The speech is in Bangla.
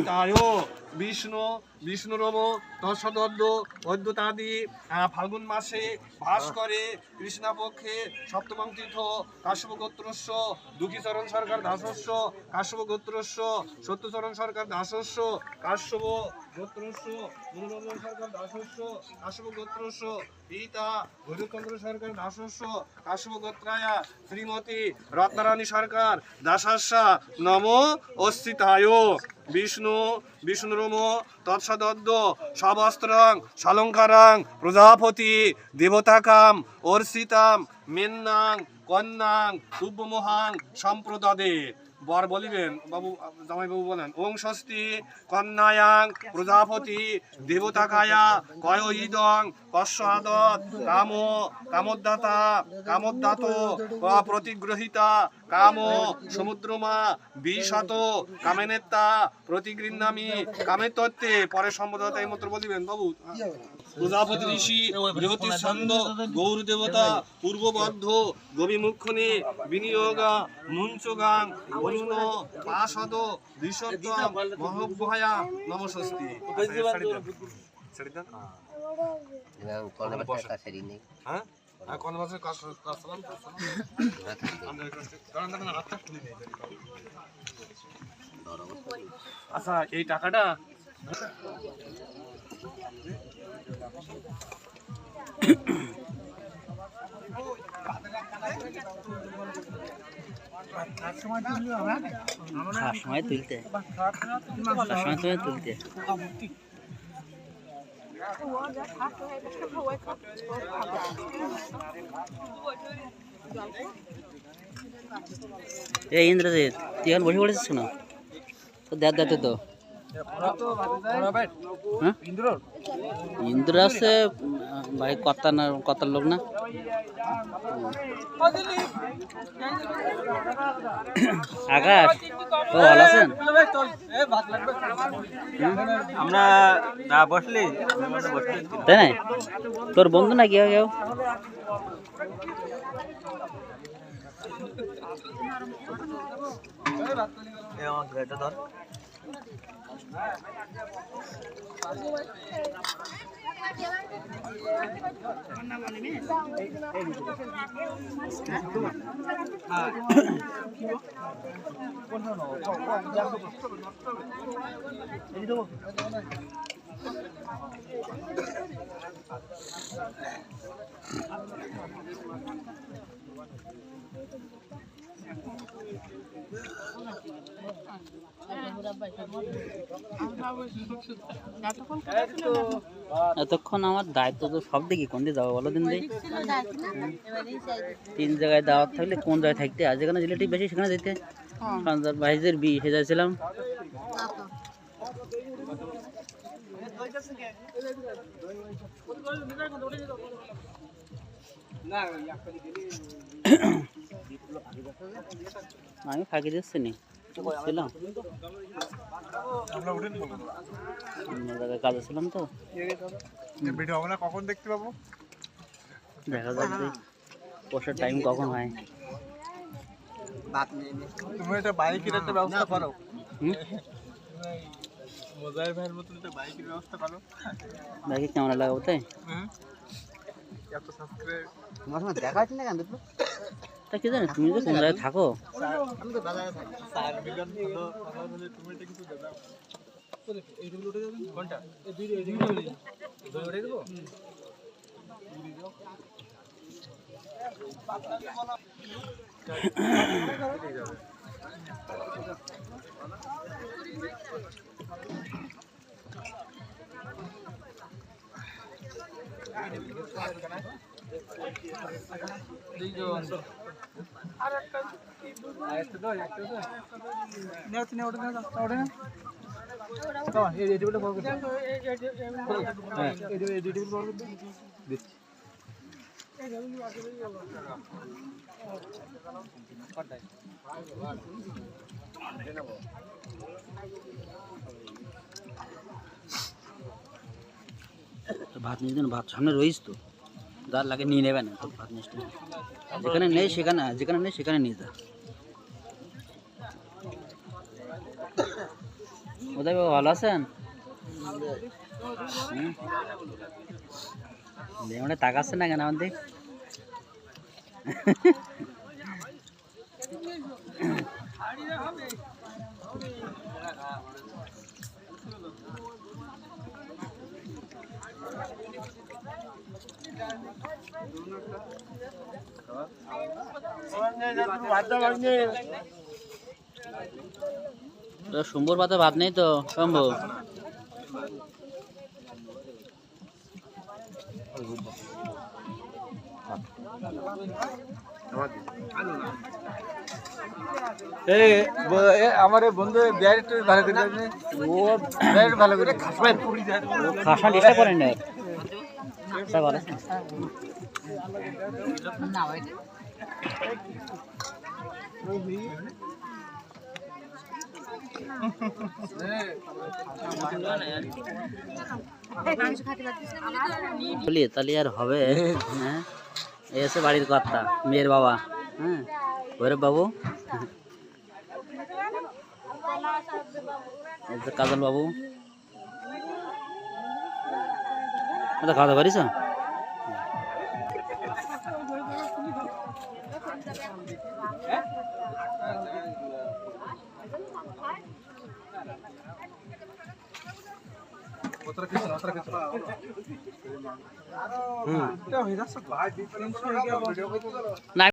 অস্থিতায় বিষ্ণু বিষ্ণুরম তৎসদ্য অদ্যতাদি ফাল্গুন মাসে ভাস করে কৃষ্ণাপক্ষে সপ্তমং তীর্থ কাশ্যপ গোত্রস্য দুঃখীচরণ সরকার দাসস্য কাশ্যপ গোত্রস্য সত্যচরণ সরকার দাসস্য কাশ্যপ গোত্রস্য মনোরঞ্জন সরকার দাসস্য কাশ্যপ গোত্রস্য পিতা ভৈরবচন্দ্র সরকার দাসস্য কাশ্যপ গোত্রায়া শ্রীমতী রত্নারানী সরকার দাসাস্যা নম অস্থিতায় বিষ্ণু বিষ্ণুরম তৎসদ্য সবস্ত্রং সলঙ্কারং প্রজাপতি দেবতাকাম অর্ষিতাম মেন্নাং কন্যাং তুব্যমহাং সম্প্রদদে বর বলিবেন বাবু জামাইবাবু বলেন ওং ষষ্ঠী কন্যায়াং প্রজাপতি দেবতাকায়া কয় ইদং কস্যাদত কাম কামোদ্দাতা কামোদ্দাত প্রতিগ্রহিতা কাম সমুদ্রমা বিশত কামেনেত্তা প্রতিগৃহ্ণামি কামের তত্ত্বে পরে সম্বোধতা এই মন্ত্র বলিবেন বাবু প্রজাপতি ঋষি বৃহতি ছন্দ গৌর দেবতা পূর্ববদ্ধ গবিমুখনে বিনিয়োগা মুঞ্চগাং অরুণ পাশদ ঋষভ্যাম মহব্বয়া নমস্তি আচ্ছা এই টাকাটা সময় তুলতে এই ইন্দ্রজিৎ তুই এখন বসে পড়েছিস কেন তো দেখ তো ইন্দ্র আছে ভাই কতার লোক না আকাশ ও ভালো আছেন আমরা না বসলি তাই না তোর বন্ধু না কেউ কেউ এটা ধর এতক্ষণ আমার দায়িত্ব তো সব দিকে কোন দিয়ে যাবো বলো দিন দিই 3 জায়গায় দাওয়াত থাকলে কোন জায়গায় থাকতে আর যেখানে রিলেটিভ বেশি সেখানে যেতে ভাইদের বিয়ে সেজাইছিলাম আমি ফাঁকি দিচ্ছি নি ছিলাম কাজে ছিলাম তো কখন দেখতে পাবো দেখা যাক বসার টাইম কখন হয় তুমি একটা বাইকের একটা ব্যবস্থা করো মোজাইর ভাইয়ের মতন একটা বাইকের ব্যবস্থা করো বাইকে ক্যামেরা লাগাবো তাই এত সাবস্ক্রাইব তোমার সঙ্গে দেখা হচ্ছে না কেন তা কি জানি তুমি তো কোন জায়গায় থাকো আমি তো বাজারে থাকি 4 মিলিয়ন ফলো হলে তুমি এটা কিছু দাও এই রুল উঠে যাবে কোনটা এই দুই উঠে দেবো ভাত নিয়ে ভাত সামনে রয়েছ তো যার লাগে নিয়ে নেবে না তো ভাত নিয়ে যেখানে নেই সেখানে নিয়ে যা উদয় বাবু ভালো আছেন? মানে তাকাচ্ছে না কেন আমাদের? শম্ভুর পাতা ভাত নেই তো শম্ভু? আমার বন্ধু বিহারি একটু ভালো করে ও বিহারি ভালো করে খাসা লিস্টে করেন না স্যার বলে বলি তাহলে আর হবে? হ্যাঁ এসে বাড়ির কর্তা মেয়ের বাবা। হ্যাঁ ভৈরব বাবু, কাজল বাবু, খাওয়া দাওয়া করিস? না